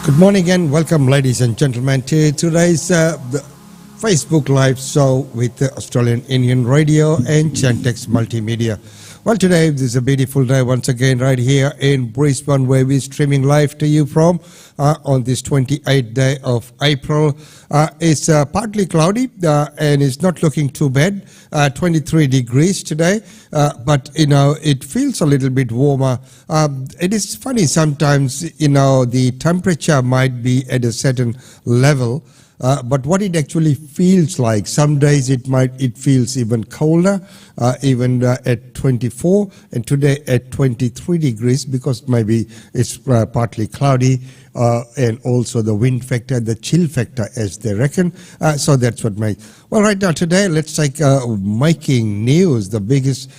Good morning and welcome, ladies and gentlemen, to today's the Facebook Live show with the Australian Indian Radio and Chantex Multimedia. Well, today is a beautiful day once again right here in Brisbane, where we're streaming live to you from on this 28th day of April. It's partly cloudy and it's not looking too bad. 23 degrees today, but it feels a little bit warmer. It is funny sometimes, the temperature might be at a certain level, but what it actually feels like, some days it feels even colder, even at 24, and today at 23 degrees, because maybe it's partly cloudy, and also the wind factor, the chill factor, as they reckon. So that's what well, right now today, let's take making news. The biggest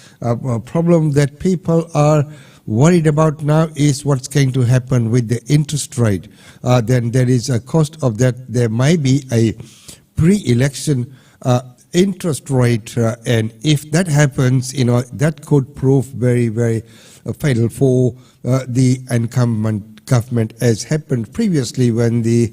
problem that people are worried about now is what's going to happen with the interest rate. Then there is a cost of that. There might be a pre-election interest rate, and if that happens, that could prove very, very fatal for the incumbent government, as happened previously when the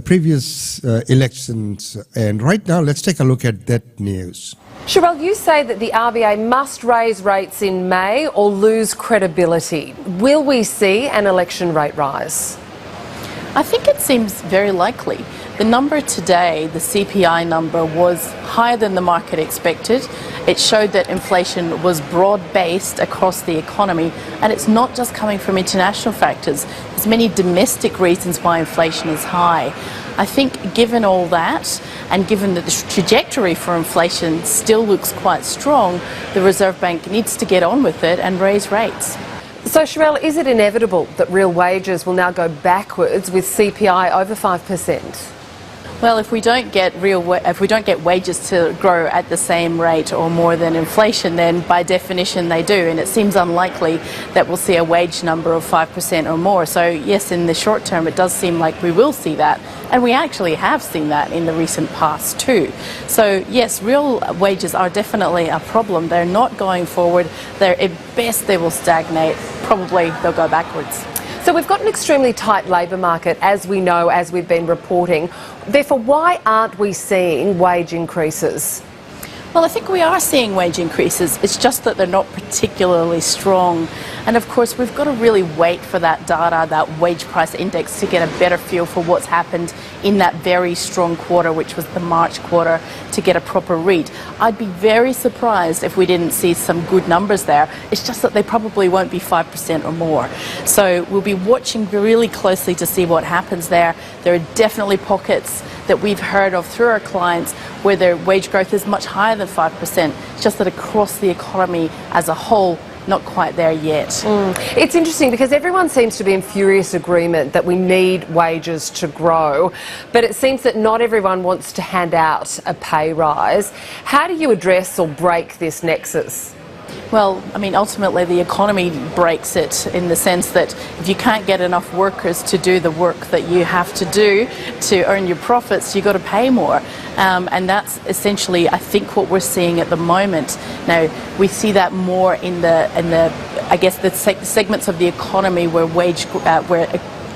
previous elections. And right now, let's take a look at that news. Sherelle, you say that the RBA must raise rates in May or lose credibility. Will we see an election rate rise? I think it seems very likely. The number today, the CPI number, was higher than the market expected. It showed that inflation was broad-based across the economy, and it's not just coming from international factors. There's many domestic reasons why inflation is high. I think given all that, and given that the trajectory for inflation still looks quite strong, the Reserve Bank needs to get on with it and raise rates. So, Sherelle, is it inevitable that real wages will now go backwards with CPI over 5%? Well, if we don't get wages to grow at the same rate or more than inflation, then by definition they do, and it seems unlikely that we'll see a wage number of 5% or more. So yes, in the short term it does seem like we will see that, and we actually have seen that in the recent past too. So yes, real wages are definitely a problem. They're not going forward. At best they will stagnate. Probably they'll go backwards. So we've got an extremely tight labour market, as we know, as we've been reporting. Therefore, why aren't we seeing wage increases? Well, I think we are seeing wage increases. It's just that they're not particularly strong. And of course, we've got to really wait for that data, that wage price index, to get a better feel for what's happened in that very strong quarter, which was the March quarter, to get a proper read. I'd be very surprised if we didn't see some good numbers there. It's just that they probably won't be 5% or more. So we'll be watching really closely to see what happens there. There are definitely pockets that we've heard of through our clients where their wage growth is much higher than 5%. It's just that across the economy as a whole, not quite there yet. It's interesting because everyone seems to be in furious agreement that we need wages to grow, but it seems that not everyone wants to hand out a pay rise. How do you address or break this nexus? Well, I mean, ultimately the economy breaks it, in the sense that if you can't get enough workers to do the work that you have to do to earn your profits, you've got to pay more. And that's essentially, I think, what we're seeing at the moment. Now, we see that more in the segments of the economy where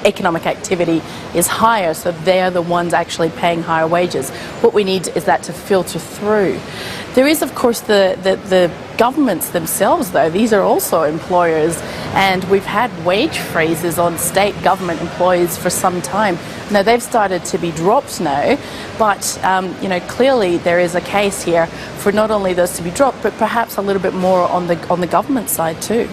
economic activity is higher, so they're the ones actually paying higher wages. What we need is that to filter through. There is, of course, the governments themselves, though. These are also employers, and we've had wage freezes on state government employees for some time. Now, they've started to be dropped now, but clearly there is a case here for not only those to be dropped, but perhaps a little bit more on the government side too.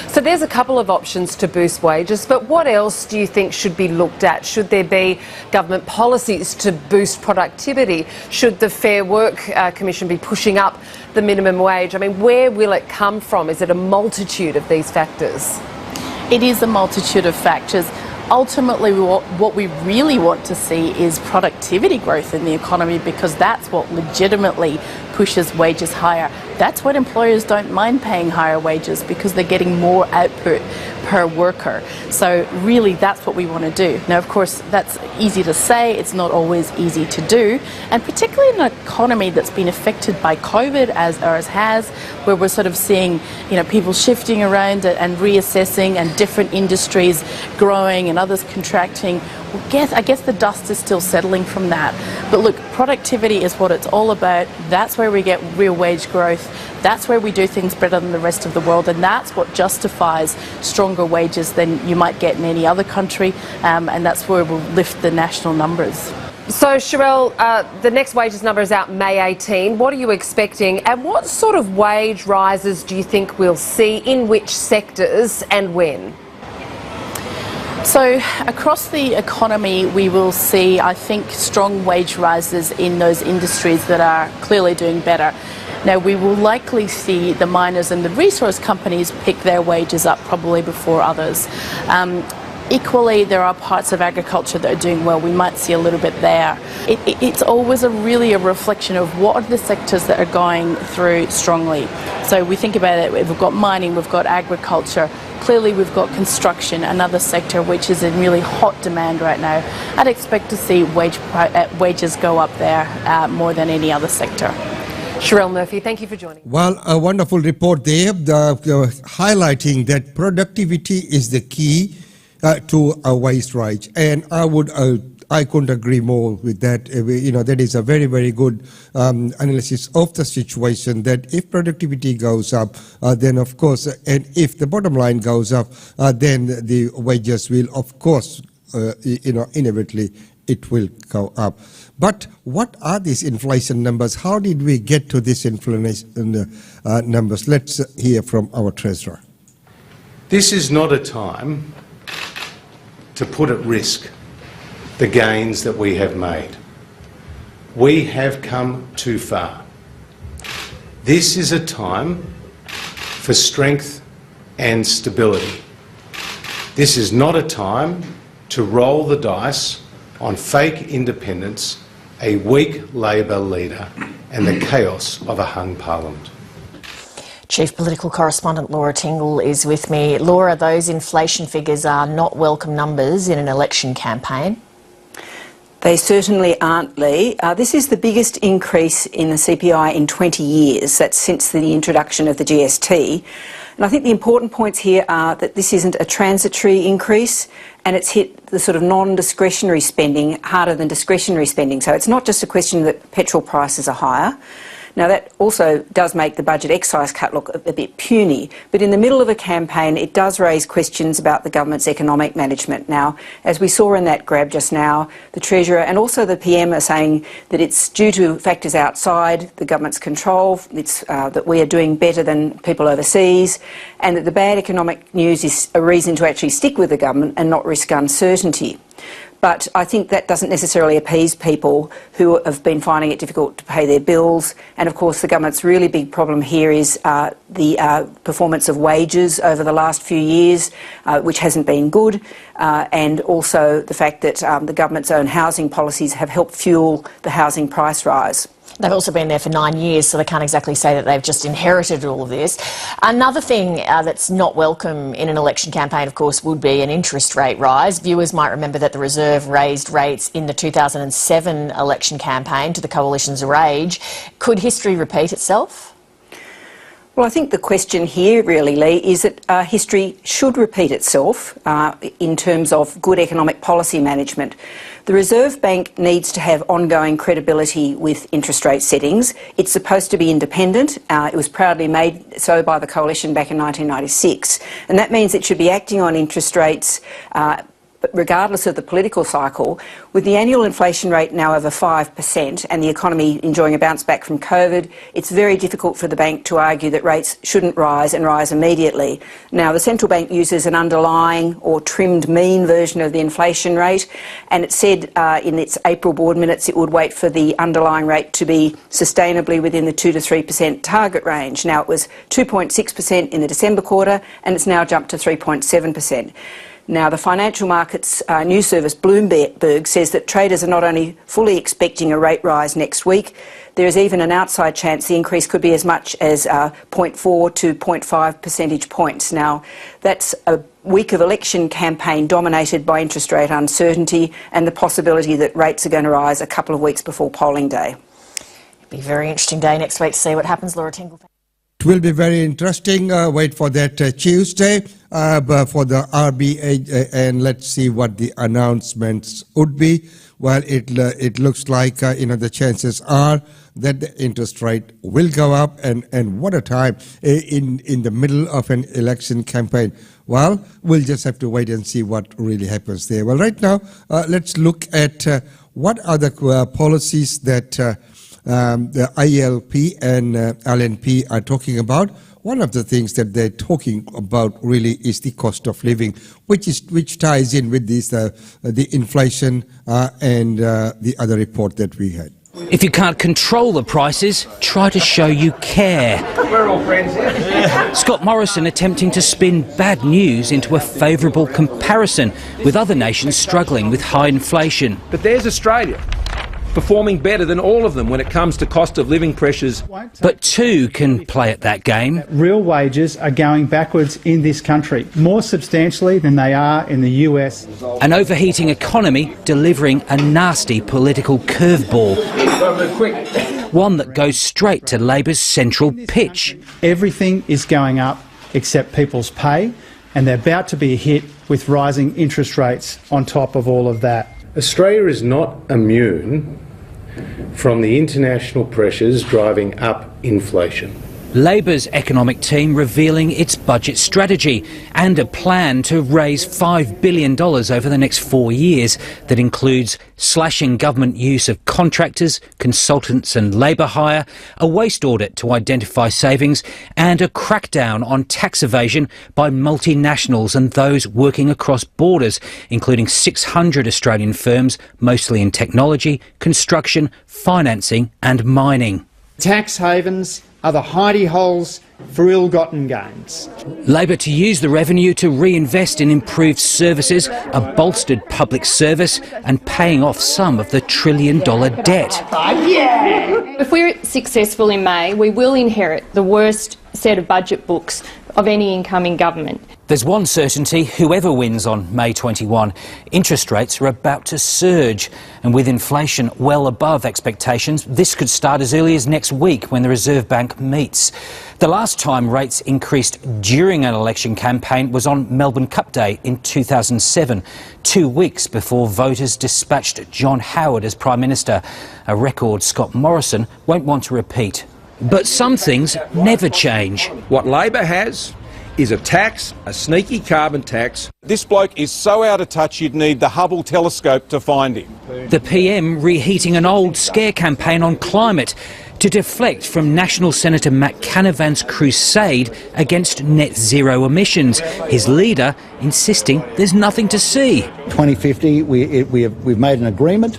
So there's a couple of options to boost wages, but what else do you think should be looked at? Should there be government policies to boost productivity? Should the Fair Work Commission be pushing up the minimum wage? I mean, where will it come from? Is it a multitude of these factors? It is a multitude of factors. Ultimately, what we really want to see is productivity growth in the economy, because that's what legitimately pushes wages higher. That's when employers don't mind paying higher wages, because they're getting more output per worker. So really that's what we want to do. Now, of course, that's easy to say, it's not always easy to do, and particularly in an economy that's been affected by COVID as ours has, where we're sort of seeing, you know, people shifting around and reassessing, and different industries growing and others contracting. I guess the dust is still settling from that. But look, productivity is what it's all about. That's where we get real wage growth. That's where we do things better than the rest of the world, and that's what justifies stronger wages than you might get in any other country, and that's where we'll lift the national numbers. So, Sherelle, the next wages number is out May 18. What are you expecting, and what sort of wage rises do you think we'll see, in which sectors and when? So across the economy, we will see, I think, strong wage rises in those industries that are clearly doing better. Now, we will likely see the miners and the resource companies pick their wages up probably before others. Equally, there are parts of agriculture that are doing well. We might see a little bit there. It's always really a reflection of what are the sectors that are going through strongly. So we think about it, we've got mining, we've got agriculture. Clearly, we've got construction, another sector which is in really hot demand right now. I'd expect to see wages go up there more than any other sector. Sherelle Murphy, thank you for joining. Well, a wonderful report there, highlighting that productivity is the key to a wage rise, and I couldn't agree more with that. That is a very, very good analysis of the situation, that if productivity goes up, then of course, and if the bottom line goes up, then the wages will, of course, inevitably, it will go up. But what are these inflation numbers? How did we get to these inflation numbers? Let's hear from our treasurer. This is not a time to put at risk the gains that we have made. We have come too far. This is a time for strength and stability. This is not a time to roll the dice on fake independence, a weak Labor leader, and the chaos of a hung parliament. Chief Political Correspondent Laura Tingle is with me. Laura, those inflation figures are not welcome numbers in an election campaign. They certainly aren't, Lee. This is the biggest increase in the CPI in 20 years. That's since the introduction of the GST. And I think the important points here are that this isn't a transitory increase, and it's hit the sort of non-discretionary spending harder than discretionary spending. So it's not just a question that petrol prices are higher. Now, that also does make the budget excise cut look a bit puny, but in the middle of a campaign it does raise questions about the government's economic management. Now, as we saw in that grab just now, the Treasurer and also the PM are saying that it's due to factors outside the government's control, that we are doing better than people overseas, and that the bad economic news is a reason to actually stick with the government and not risk uncertainty. But I think that doesn't necessarily appease people who have been finding it difficult to pay their bills. And of course, the government's really big problem here is the performance of wages over the last few years, which hasn't been good, and also the fact that the government's own housing policies have helped fuel the housing price rise. They've also been there for 9 years, so they can't exactly say that they've just inherited all of this. Another thing that's not welcome in an election campaign, of course, would be an interest rate rise. Viewers might remember that the Reserve raised rates in the 2007 election campaign to the Coalition's rage. Could history repeat itself? Well, I think the question here really, Lee, is that history should repeat itself in terms of good economic policy management. The Reserve Bank needs to have ongoing credibility with interest rate settings. It's supposed to be independent. It was proudly made so by the Coalition back in 1996. And that means it should be acting on interest rates regardless of the political cycle. With the annual inflation rate now over 5% and the economy enjoying a bounce back from COVID, it's very difficult for the bank to argue that rates shouldn't rise and rise immediately. Now, the central bank uses an underlying or trimmed mean version of the inflation rate, and it said in its April board minutes it would wait for the underlying rate to be sustainably within the 2 to 3% target range. Now, it was 2.6% in the December quarter, and it's now jumped to 3.7%. Now, the financial markets news service Bloomberg says that traders are not only fully expecting a rate rise next week, there is even an outside chance the increase could be as much as 0.4 to 0.5 percentage points. Now, that's a week of election campaign dominated by interest rate uncertainty and the possibility that rates are going to rise a couple of weeks before polling day. It'll be a very interesting day next week to see what happens, Laura Tingle. It will be very interesting. Wait for that Tuesday for the RBA, and let's see what the announcements would be. Well, it looks like the chances are that the interest rate will go up, and what a time in the middle of an election campaign. Well, we'll just have to wait and see what really happens there. Well, right now, let's look at what are the policies that the ILP and LNP are talking about. One of the things that they're talking about really is the cost of living, which ties in with this the inflation and the other report that we had. If you can't control the prices, try to show you care. We're all friends here. Scott Morrison attempting to spin bad news into a favourable comparison with other nations struggling with high inflation. But there's Australia, performing better than all of them when it comes to cost of living pressures. But two can play at that game. Real wages are going backwards in this country, more substantially than they are in the US. An overheating economy delivering a nasty political curveball. One that goes straight to Labor's central pitch. Everything is going up except people's pay, and they're about to be hit with rising interest rates on top of all of that. Australia is not immune from the international pressures driving up inflation. Labor's economic team revealing its budget strategy and a plan to raise $5 billion over the next 4 years that includes slashing government use of contractors, consultants and labour hire, a waste audit to identify savings and a crackdown on tax evasion by multinationals and those working across borders, including 600 Australian firms, mostly in technology, construction, financing and mining. Tax havens are the hidey holes for ill-gotten gains. Labor to use the revenue to reinvest in improved services, a bolstered public service and paying off some of the $1 trillion debt. If we're successful in May, we will inherit the worst set of budget books of any incoming government. There's one certainty, whoever wins on May 21, interest rates are about to surge. And with inflation well above expectations, this could start as early as next week when the Reserve Bank meets. The last time rates increased during an election campaign was on Melbourne Cup Day in 2007, 2 weeks before voters dispatched John Howard as Prime Minister, a record Scott Morrison won't want to repeat. But some things never change. What Labor has is a tax, a sneaky carbon tax. This bloke is so out of touch you'd need the Hubble telescope to find him. The PM reheating an old scare campaign on climate to deflect from National Senator Matt Canavan's crusade against net zero emissions. His leader insisting there's nothing to see. 2050, we've made an agreement.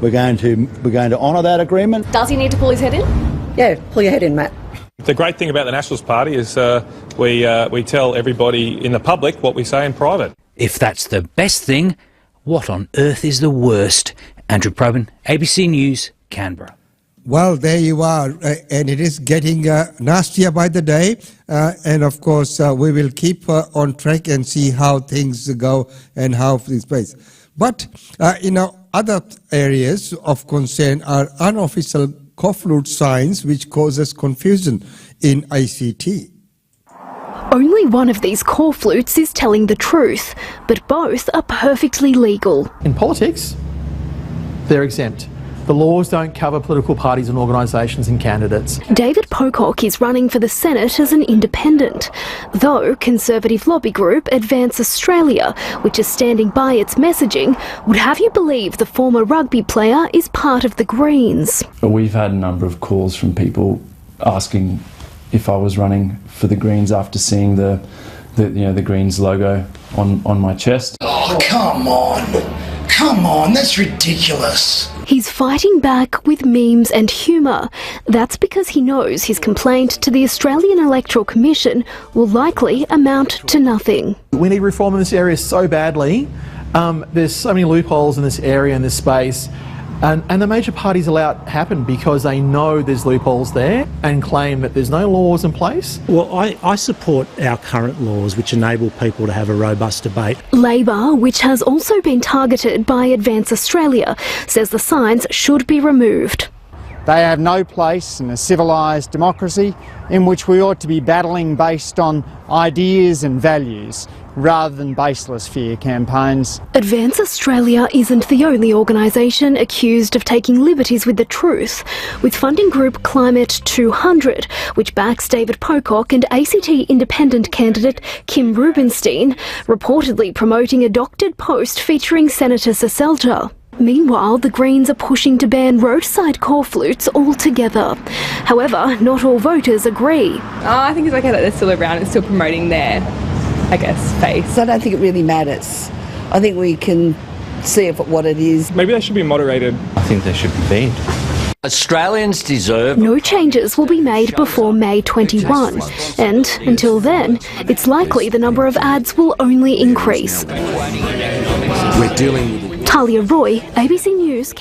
We're going to honour that agreement. Does he need to pull his head in? Yeah, pull your head in, Matt. The great thing about the Nationals Party is we tell everybody in the public what we say in private. If that's the best thing, what on earth is the worst? Andrew Probyn, ABC News, Canberra. Well, there you are, and it is getting nastier by the day, and of course we will keep on track and see how things go and how things place. But other areas of concern are unofficial co-flute signs, which causes confusion in ICT. Only one of these core flutes is telling the truth, but both are perfectly legal. In politics, they're exempt. The laws don't cover political parties and organisations and candidates. David Pocock is running for the Senate as an independent, though Conservative lobby group Advance Australia, which is standing by its messaging, would have you believe the former rugby player is part of the Greens. We've had a number of calls from people asking if I was running for the Greens after seeing the Greens logo on my chest. Oh, come on, that's ridiculous. He's fighting back with memes and humour. That's because he knows his complaint to the Australian Electoral Commission will likely amount to nothing. We need reform in this area so badly. There's so many loopholes in this area, in this space, and the major parties allow it to happen because they know there's loopholes there and claim that there's no laws in place. Well, I support our current laws which enable people to have a robust debate. Labor, which has also been targeted by Advance Australia, says the signs should be removed. They have no place in a civilised democracy in which we ought to be battling based on ideas and values rather than baseless fear campaigns. Advance Australia isn't the only organisation accused of taking liberties with the truth, with funding group Climate 200, which backs David Pocock and ACT independent candidate Kim Rubenstein, reportedly promoting a doctored post featuring Senator Seselja. Meanwhile, the Greens are pushing to ban roadside corflutes altogether. However, not all voters agree. I think it's okay that they're still around and still promoting their, faith. I don't think it really matters. I think we can see what it is. Maybe they should be moderated. I think they should be banned. Australians deserve... No changes will be made before May 21, and until then, it's likely the number of ads will only increase. We're dealing with... Talia Roy, ABC News,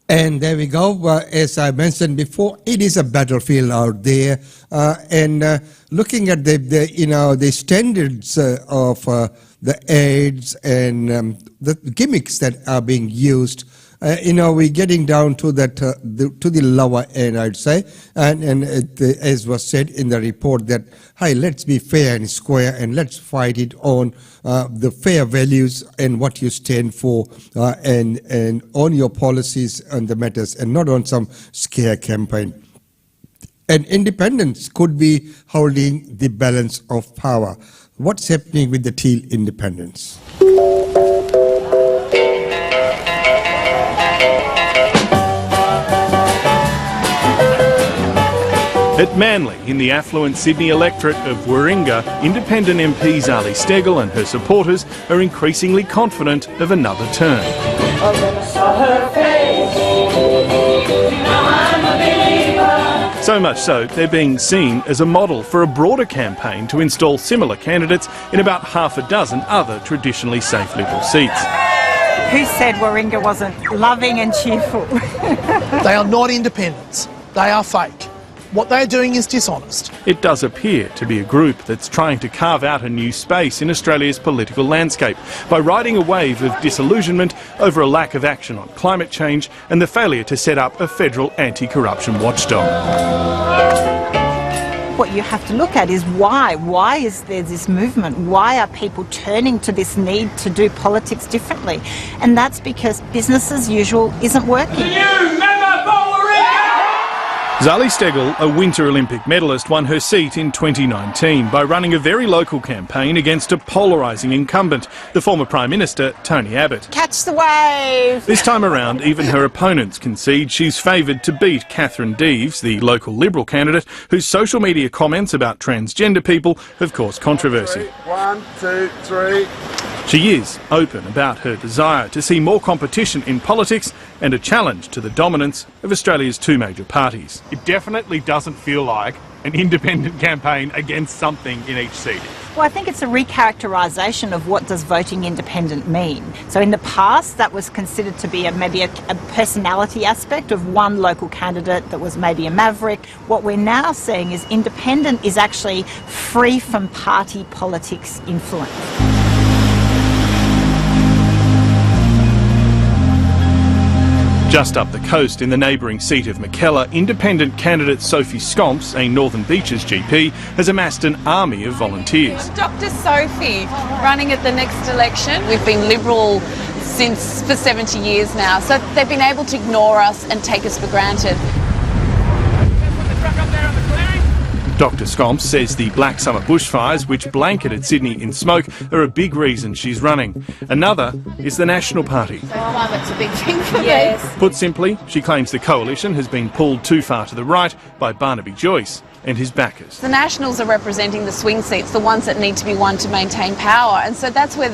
And there we go. As I mentioned before, it is a battlefield out there, and looking at the standards of the ads and the gimmicks that are being used. We're getting down to that to the lower end, I'd say, and as was said in the report that, hey, let's be fair and square, and let's fight it on the fair values and what you stand for, and on your policies and the matters, and not on some scare campaign. And independents could be holding the balance of power. What's happening with the Teal independents? At Manly, in the affluent Sydney electorate of Warringah, independent MP Zali Steggall and her supporters are increasingly confident of another term. So much so, they're being seen as a model for a broader campaign to install similar candidates in about half a dozen other traditionally safe Liberal seats. Who said Warringah wasn't loving and cheerful? They are not independents. They are fake. What they're doing is dishonest. It does appear to be a group that's trying to carve out a new space in Australia's political landscape by riding a wave of disillusionment over a lack of action on climate change and the failure to set up a federal anti-corruption watchdog. What you have to look at is why. Why is there this movement? Why are people turning to this need to do politics differently? And that's because business as usual isn't working. Zali Steggall, a Winter Olympic medalist, won her seat in 2019 by running a very local campaign against a polarising incumbent, the former Prime Minister, Tony Abbott. Catch the wave! This time around, even her opponents concede she's favoured to beat Catherine Deeves, the local Liberal candidate, whose social media comments about transgender people have caused controversy. 1, 2, 3... She is open about her desire to see more competition in politics and a challenge to the dominance of Australia's two major parties. It definitely doesn't feel like an independent campaign against something in each seat. Well, I think it's a recharacterisation of what does voting independent mean. So in the past, that was considered to be maybe a personality aspect of one local candidate that was maybe a maverick. What we're now seeing is independent is actually free from party politics influence. Just up the coast in the neighbouring seat of Mackellar, independent candidate Sophie Scomps, a Northern Beaches GP, has amassed an army of volunteers. Dr Sophie, running at the next election. We've been Liberal for 70 years now, so they've been able to ignore us and take us for granted. Dr Scomps says the Black Summer bushfires, which blanketed Sydney in smoke, are a big reason she's running. Another is the National Party. Climate's a big thing for me. Put simply, she claims the coalition has been pulled too far to the right by Barnaby Joyce and his backers. The Nationals are representing the swing seats, the ones that need to be won to maintain power, and so that's where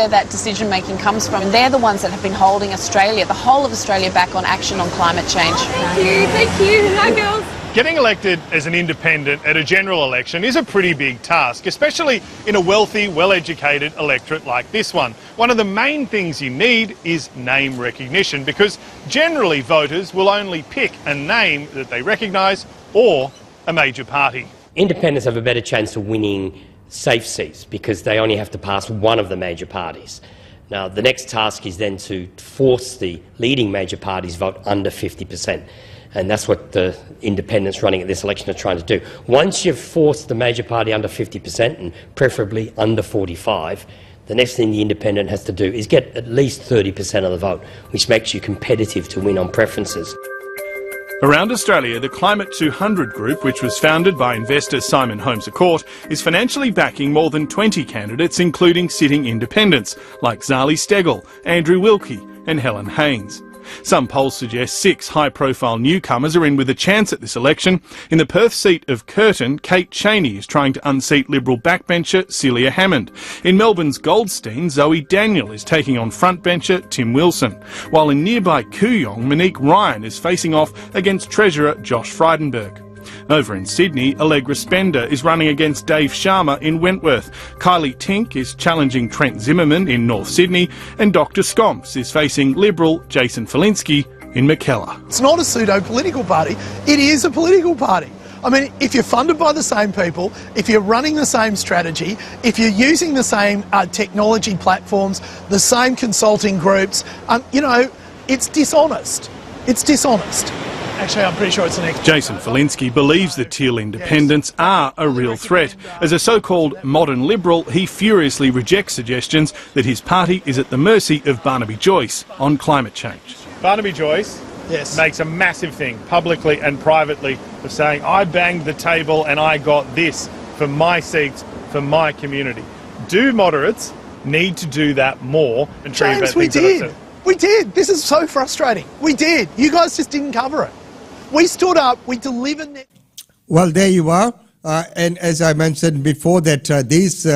that decision making comes from. They're the ones that have been holding Australia, the whole of Australia, back on action on climate change. Thank you. Hi, girls. Getting elected as an independent at a general election is a pretty big task, especially in a wealthy, well-educated electorate like this one. One of the main things you need is name recognition, because generally voters will only pick a name that they recognise or a major party. Independents have a better chance of winning safe seats because they only have to pass one of the major parties. Now, the next task is then to force the leading major parties vote under 50%. And that's what the independents running at this election are trying to do. Once you've forced the major party under 50%, and preferably under 45%, the next thing the independent has to do is get at least 30% of the vote, which makes you competitive to win on preferences. Around Australia, the Climate 200 group, which was founded by investor Simon Holmes à Court, is financially backing more than 20 candidates, including sitting independents like Zali Steggall, Andrew Wilkie and Helen Haines. Some polls suggest 6 high-profile newcomers are in with a chance at this election. In the Perth seat of Curtin, Kate Cheney is trying to unseat Liberal backbencher Celia Hammond. In Melbourne's Goldstein, Zoe Daniel is taking on frontbencher Tim Wilson, while in nearby Kooyong, Monique Ryan is facing off against Treasurer Josh Frydenberg. Over in Sydney, Allegra Spender is running against Dave Sharma in Wentworth. Kylie Tink is challenging Trent Zimmerman in North Sydney, and Dr Scomps is facing Liberal Jason Falinski in Mackellar. It's not a pseudo-political party, it is a political party. I mean, if you're funded by the same people, if you're running the same strategy, if you're using the same technology platforms, the same consulting groups, it's dishonest. It's dishonest. Actually, I'm pretty sure it's the next. Jason Falinski believes the Teal independents are a real threat. As a so-called modern Liberal, he furiously rejects suggestions that his party is at the mercy of Barnaby Joyce on climate change. Barnaby Joyce makes a massive thing, publicly and privately, of saying, I banged the table and I got this for my seats, for my community. Do moderates need to do that more and treat about things that I've said? We did. This is so frustrating. We did. You guys just didn't cover it. We stood up, we delivered. Well, there you are. And as I mentioned before, that these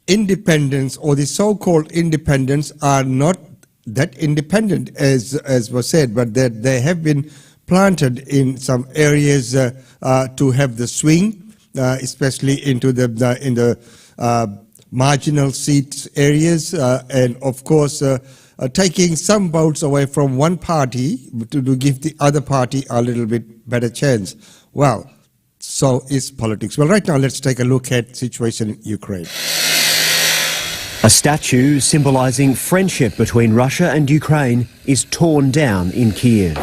independents, or the so-called independents, are not that independent as was said, but that they have been planted in some areas to have the swing, especially into the marginal seats areas, and of course taking some votes away from one party to give the other party a little bit better chance. Well, so is politics. Well, right now let's take a look at the situation in Ukraine. A statue symbolising friendship between Russia and Ukraine is torn down in Kiev.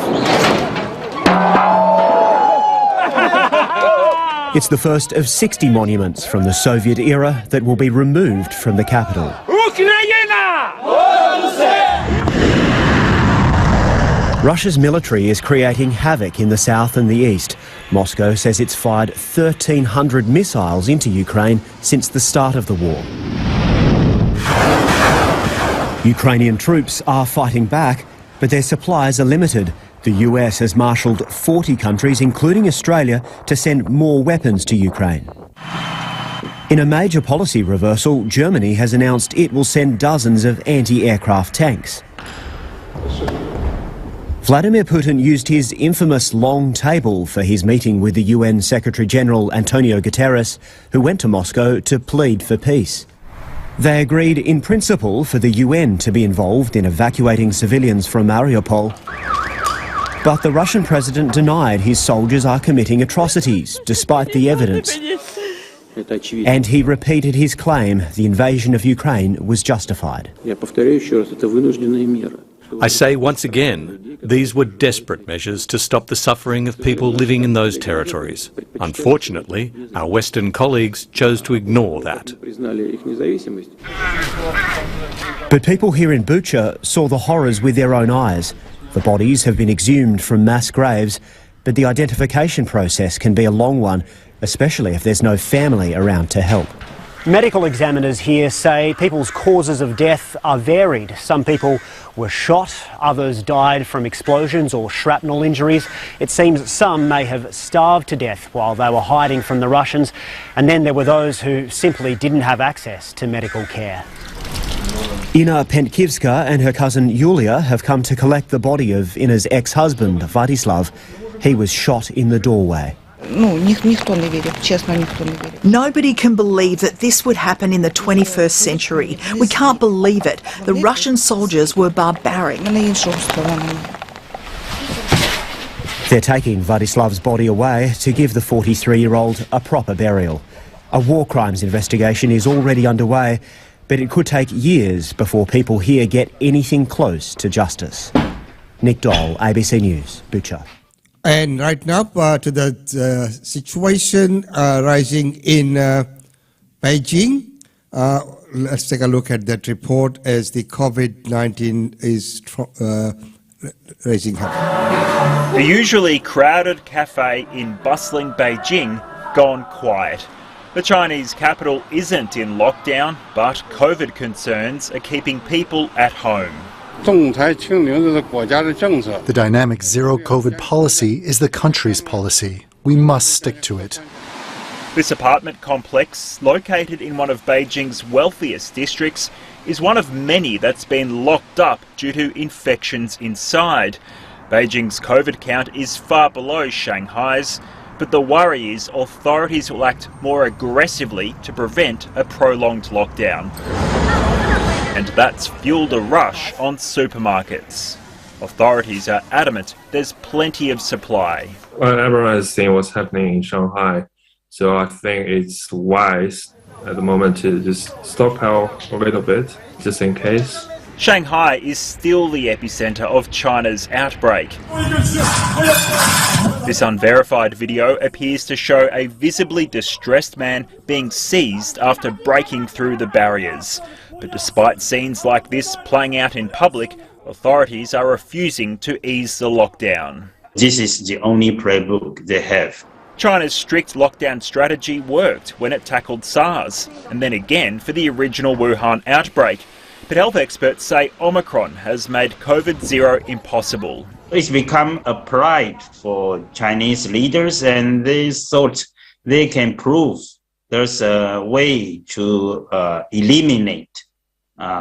It's the first of 60 monuments from the Soviet era that will be removed from the capital. Russia's military is creating havoc in the south and the east. Moscow says it's fired 1,300 missiles into Ukraine since the start of the war. Ukrainian troops are fighting back, but their supplies are limited. The US has marshalled 40 countries, including Australia, to send more weapons to Ukraine. In a major policy reversal, Germany has announced it will send dozens of anti-aircraft tanks. Vladimir Putin used his infamous long table for his meeting with the UN Secretary-General Antonio Guterres, who went to Moscow to plead for peace. They agreed in principle for the UN to be involved in evacuating civilians from Mariupol, but the Russian president denied his soldiers are committing atrocities, despite the evidence. And he repeated his claim the invasion of Ukraine was justified. I say once again, these were desperate measures to stop the suffering of people living in those territories. Unfortunately, our Western colleagues chose to ignore that. But people here in Bucha saw the horrors with their own eyes. The bodies have been exhumed from mass graves, But the identification process can be a long one, especially if there's no family around to help. Medical examiners here say people's causes of death are varied. Some people were shot, others died from explosions or shrapnel injuries. It seems some may have starved to death while they were hiding from the Russians, and then there were those who simply didn't have access to medical care. Ina Pentkivska and her cousin Yulia have come to collect the body of Ina's ex-husband, Vladislav. He was shot in the doorway. Nobody can believe that this would happen in the 21st century. We can't believe it. The Russian soldiers were barbaric. They're taking Vladislav's body away to give the 43-year-old a proper burial. A war crimes investigation is already underway, but it could take years before people here get anything close to justice. Nick Dole, ABC News, Bucha. And right now to the situation rising in Beijing. Let's take a look at that report as the COVID-19 is raising up. The usually crowded cafe in bustling Beijing gone quiet. The Chinese capital isn't in lockdown, but COVID concerns are keeping people at home. The dynamic zero COVID policy is the country's policy. We must stick to it. This apartment complex, located in one of Beijing's wealthiest districts, is one of many that's been locked up due to infections inside. Beijing's COVID count is far below Shanghai's, but the worry is authorities will act more aggressively to prevent a prolonged lockdown. And that's fueled a rush on supermarkets. Authorities are adamant there's plenty of supply. Well, everyone has seen what's happening in Shanghai, so I think it's wise at the moment to just stockpile a little bit, just in case. Shanghai is still the epicenter of China's outbreak. This unverified video appears to show a visibly distressed man being seized after breaking through the barriers. But despite scenes like this playing out in public, authorities are refusing to ease the lockdown. This is the only playbook they have. China's strict lockdown strategy worked when it tackled SARS, and then again for the original Wuhan outbreak. But health experts say Omicron has made COVID-0 impossible. It's become a pride for Chinese leaders, and they thought they can prove there's a way to eliminate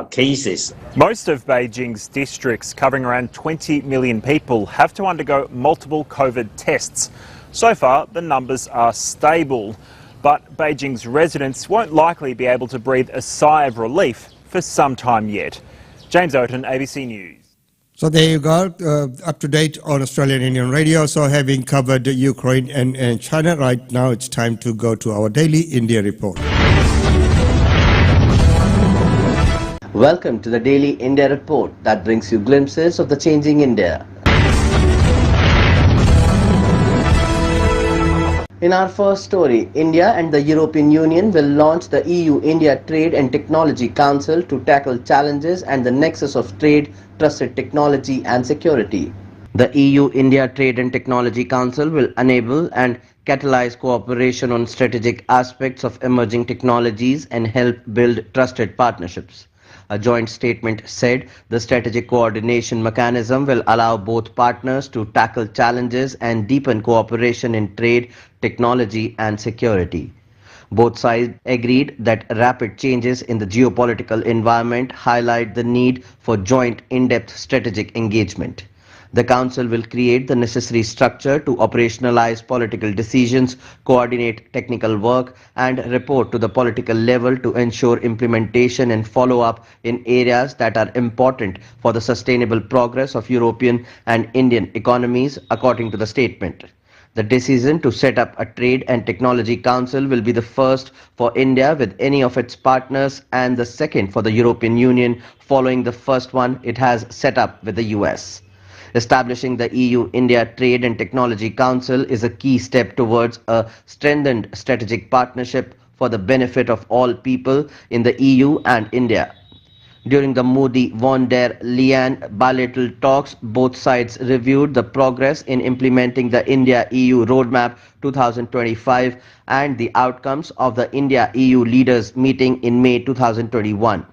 cases. Most of Beijing's districts, covering around 20 million people, have to undergo multiple COVID tests. So far, the numbers are stable, but Beijing's residents won't likely be able to breathe a sigh of relief for some time yet. James Oaten, ABC News. So there you go, up to date on Australian Indian Radio. So having covered Ukraine and China, right now it's time to go to our daily India report. Welcome to the Daily India Report that brings you glimpses of the changing India. In our first story, India and the European Union will launch the EU-India Trade and Technology Council to tackle challenges and the nexus of trade, trusted technology and security. The EU-India Trade and Technology Council will enable and catalyze cooperation on strategic aspects of emerging technologies and help build trusted partnerships. A joint statement said the strategic coordination mechanism will allow both partners to tackle challenges and deepen cooperation in trade, technology and security. Both sides agreed that rapid changes in the geopolitical environment highlight the need for joint in-depth strategic engagement. The Council will create the necessary structure to operationalize political decisions, coordinate technical work, and report to the political level to ensure implementation and follow-up in areas that are important for the sustainable progress of European and Indian economies, according to the statement. The decision to set up a Trade and Technology Council will be the first for India with any of its partners and the second for the European Union following the first one it has set up with the US. Establishing the EU-India Trade and Technology Council is a key step towards a strengthened strategic partnership for the benefit of all people in the EU and India. During the Modi-von der Leyen bilateral talks, both sides reviewed the progress in implementing the India-EU Roadmap 2025 and the outcomes of the India-EU leaders meeting in May 2021.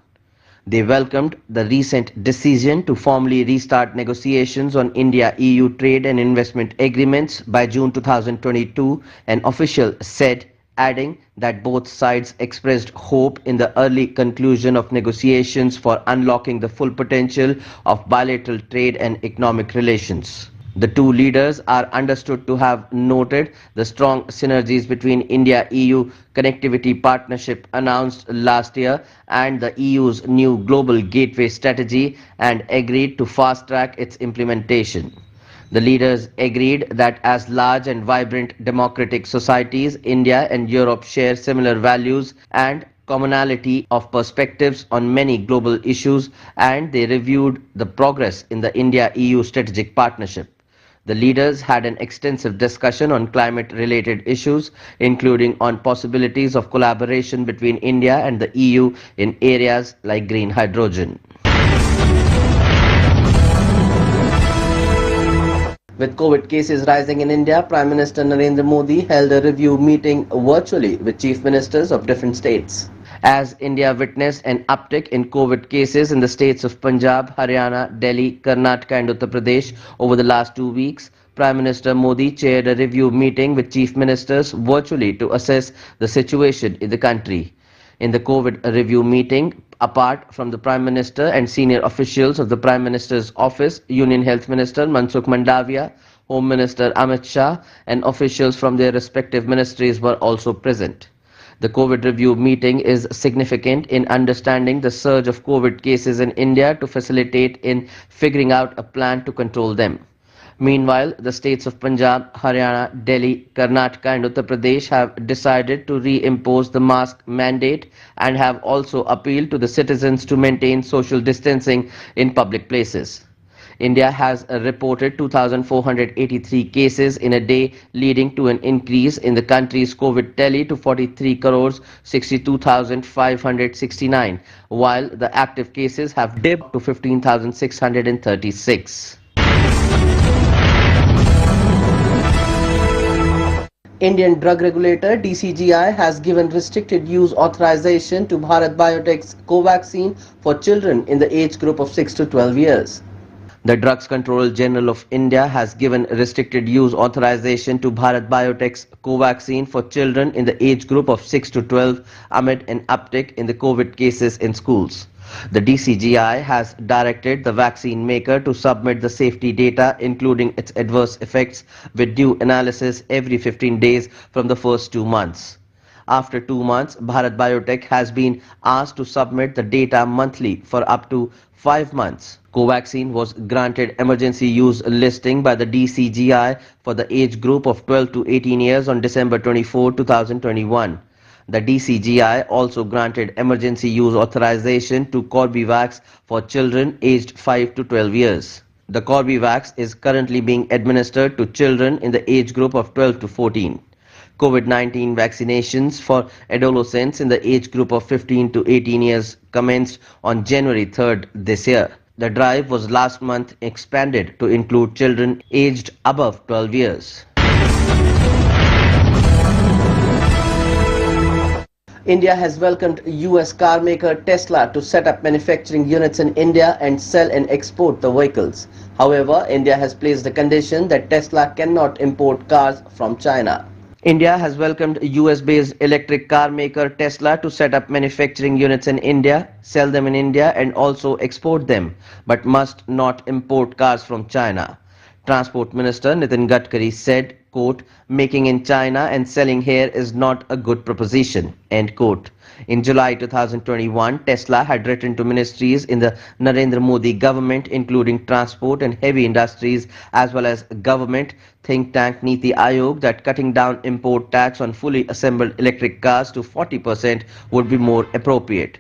They welcomed the recent decision to formally restart negotiations on India-EU trade and investment agreements by June 2022, an official said, adding that both sides expressed hope in the early conclusion of negotiations for unlocking the full potential of bilateral trade and economic relations. The two leaders are understood to have noted the strong synergies between India-EU connectivity partnership announced last year and the EU's new global gateway strategy and agreed to fast-track its implementation. The leaders agreed that as large and vibrant democratic societies, India and Europe share similar values and commonality of perspectives on many global issues, and they reviewed the progress in the India-EU strategic partnership. The leaders had an extensive discussion on climate-related issues, including on possibilities of collaboration between India and the EU in areas like green hydrogen. With COVID cases rising in India, Prime Minister Narendra Modi held a review meeting virtually with chief ministers of different states. As India witnessed an uptick in COVID cases in the states of Punjab, Haryana, Delhi, Karnataka and Uttar Pradesh over the last 2 weeks, Prime Minister Modi chaired a review meeting with chief ministers virtually to assess the situation in the country. In the COVID review meeting, apart from the Prime Minister and senior officials of the Prime Minister's office, Union Health Minister Mansukh Mandavia, Home Minister Amit Shah and officials from their respective ministries were also present. The COVID review meeting is significant in understanding the surge of COVID cases in India to facilitate in figuring out a plan to control them. Meanwhile, the states of Punjab, Haryana, Delhi, Karnataka and Uttar Pradesh have decided to reimpose the mask mandate and have also appealed to the citizens to maintain social distancing in public places. India has reported 2,483 cases in a day, leading to an increase in the country's COVID tally to 43 crores 62,569, while the active cases have dipped to 15,636. Indian drug regulator DCGI has given restricted use authorization to Bharat Biotech's Covaxin for children in the age group of 6 to 12 years. The Drugs Controller General of India has given restricted use authorization to Bharat Biotech's Covaxin for children in the age group of 6 to 12 amid an uptick in the COVID cases in schools. The DCGI has directed the vaccine maker to submit the safety data, including its adverse effects, with due analysis every 15 days from the first 2 months. After 2 months, Bharat Biotech has been asked to submit the data monthly for up to 5 months. Covaxin was granted emergency use listing by the DCGI for the age group of 12 to 18 years on December 24, 2021. The DCGI also granted emergency use authorization to Corbevax for children aged 5 to 12 years. The Corbevax is currently being administered to children in the age group of 12 to 14. COVID-19 vaccinations for adolescents in the age group of 15 to 18 years commenced on January 3rd this year. The drive was last month expanded to include children aged above 12 years. India has welcomed US car maker Tesla to set up manufacturing units in India and sell and export the vehicles. However, India has placed a condition that Tesla cannot import cars from China. India has welcomed US-based electric car maker Tesla to set up manufacturing units in India, sell them in India and also export them, but must not import cars from China. Transport Minister Nitin Gadkari said, quote, "Making in China and selling here is not a good proposition," end quote. In July 2021, Tesla had written to ministries in the Narendra Modi government, including transport and heavy industries, as well as government think tank Niti Aayog, that cutting down import tax on fully assembled electric cars to 40% would be more appropriate.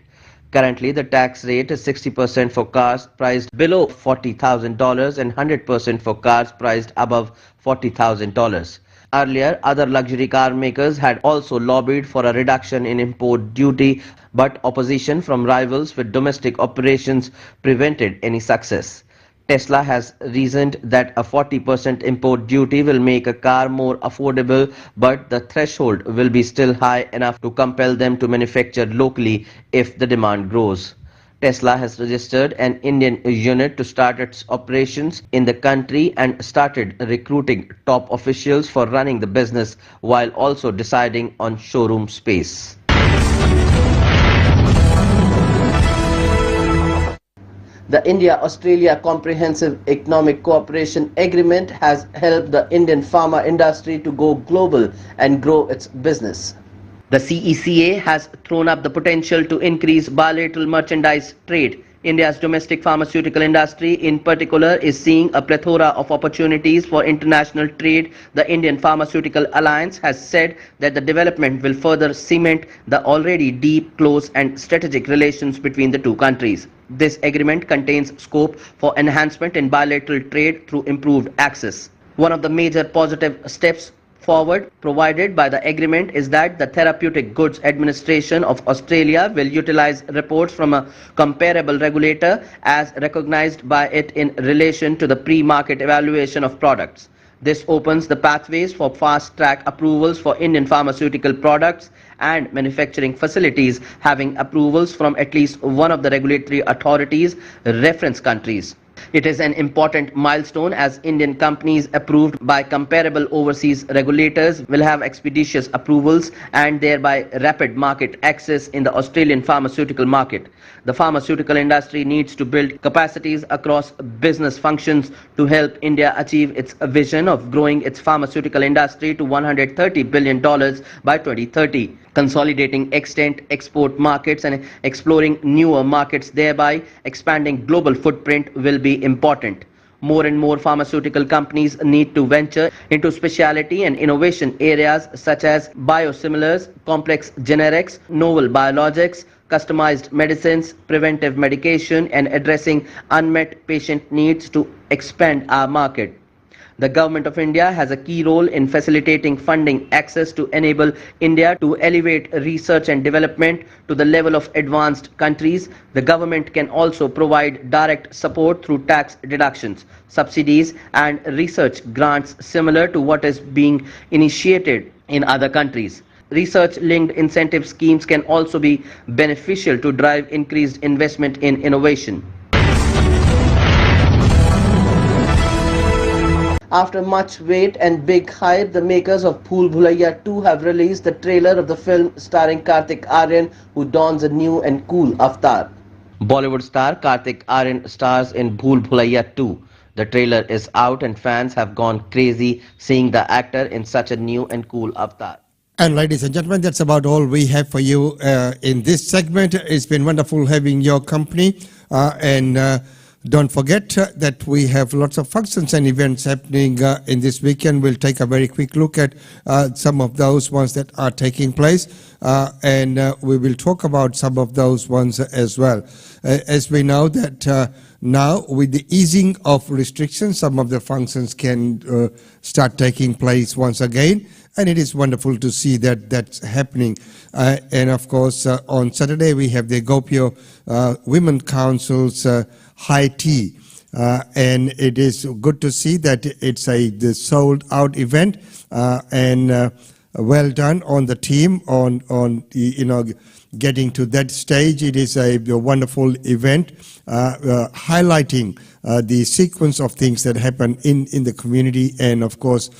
Currently, the tax rate is 60% for cars priced below $40,000 and 100% for cars priced above $40,000. Earlier, other luxury car makers had also lobbied for a reduction in import duty, but opposition from rivals with domestic operations prevented any success. Tesla has reasoned that a 40% import duty will make a car more affordable, but the threshold will be still high enough to compel them to manufacture locally if the demand grows. Tesla has registered an Indian unit to start its operations in the country and started recruiting top officials for running the business while also deciding on showroom space. The India-Australia Comprehensive Economic Cooperation Agreement has helped the Indian pharma industry to go global and grow its business. The CECA has thrown up the potential to increase bilateral merchandise trade. India's domestic pharmaceutical industry in particular is seeing a plethora of opportunities for international trade. The Indian Pharmaceutical Alliance has said that the development will further cement the already deep, close and strategic relations between the two countries. This agreement contains scope for enhancement in bilateral trade through improved access. One of the major positive steps forward provided by the agreement is that the Therapeutic Goods Administration of Australia will utilize reports from a comparable regulator as recognized by it in relation to the pre-market evaluation of products. This opens the pathways for fast-track approvals for Indian pharmaceutical products and manufacturing facilities having approvals from at least one of the regulatory authorities' reference countries. It is an important milestone as Indian companies approved by comparable overseas regulators will have expeditious approvals and thereby rapid market access in the Australian pharmaceutical market. The pharmaceutical industry needs to build capacities across business functions to help India achieve its vision of growing its pharmaceutical industry to $130 billion by 2030. Consolidating extant export markets and exploring newer markets, thereby expanding global footprint, will be important. More and more pharmaceutical companies need to venture into specialty and innovation areas such as biosimilars, complex generics, novel biologics, customized medicines, preventive medication, and addressing unmet patient needs to expand our market. The Government of India has a key role in facilitating funding access to enable India to elevate research and development to the level of advanced countries. The government can also provide direct support through tax deductions, subsidies and research grants similar to what is being initiated in other countries. Research-linked incentive schemes can also be beneficial to drive increased investment in innovation. After much wait and big hype, the makers of Bhool Bhulaiya 2 have released the trailer of the film starring Kartik Aaryan, who dons a new and cool avatar. Bollywood star Kartik Aaryan stars in Bhool Bhulaiya 2. The trailer is out and fans have gone crazy seeing the actor in such a new and cool avatar. And ladies and gentlemen, that's about all we have for you in this segment. It's been wonderful having your company don't forget that we have lots of functions and events happening in this weekend. We'll take a very quick look at some of those ones that are taking place and we will talk about some of those ones as well. As we know that now with the easing of restrictions, some of the functions can start taking place once again, and it is wonderful to see that that's happening. And of course on Saturday we have the Gopio Women Council's high tea, and it is good to see that it's the sold out event, and well done on the team on getting to that stage. It is a wonderful event highlighting the sequence of things that happen in the community, and of course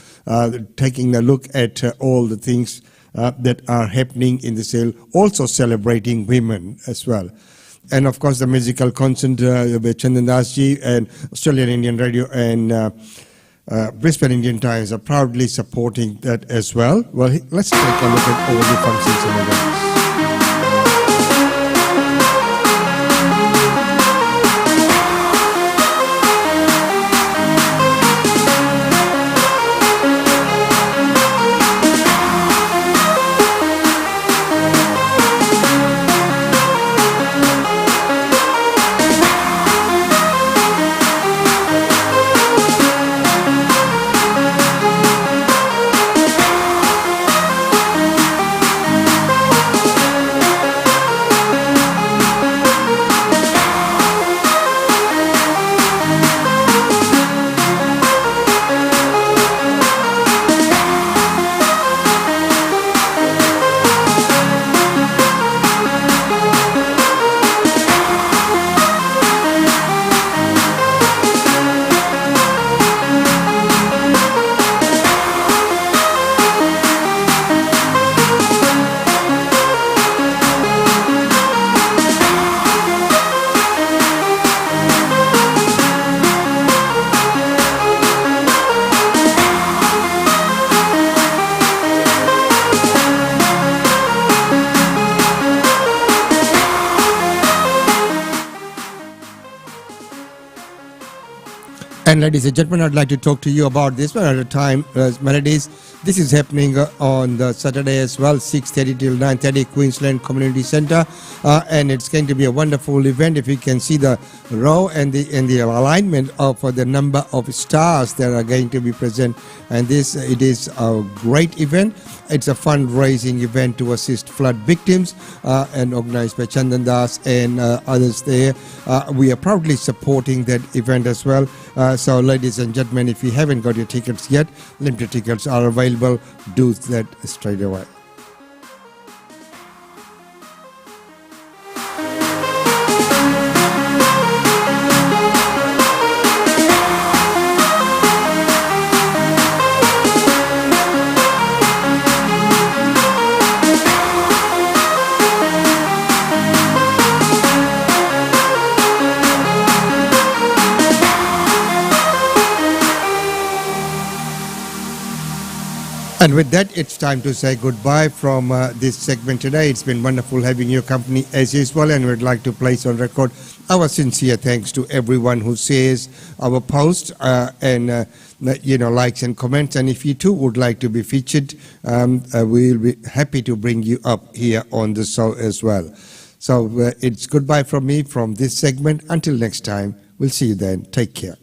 taking a look at all the things that are happening in the sale, also celebrating women as well. And of course the musical concert with Chandan Das ji and Australian Indian Radio and Brisbane Indian Times are proudly supporting that as well. Well, let's take a look at all the functions and events. And ladies and gentlemen, I'd like to talk to you about this one at a time, Melodies. This is happening on the Saturday as well, 6:30 till 9:30, Queensland Community Centre, and it's going to be a wonderful event. If you can see the row and the alignment of the number of stars that are going to be present, and it is a great event. It's a fundraising event to assist flood victims, and organised by Chandan Das and others there. We are proudly supporting that event as well. So ladies and gentlemen, if you haven't got your tickets yet, limited tickets are available. Do that straight away. And with that, it's time to say goodbye from this segment today. It's been wonderful having your company as usual, and we'd like to place on record our sincere thanks to everyone who shares our posts and likes and comments. And if you too would like to be featured, we'll be happy to bring you up here on the show as well. So it's goodbye from me from this segment. Until next time, we'll see you then. Take care.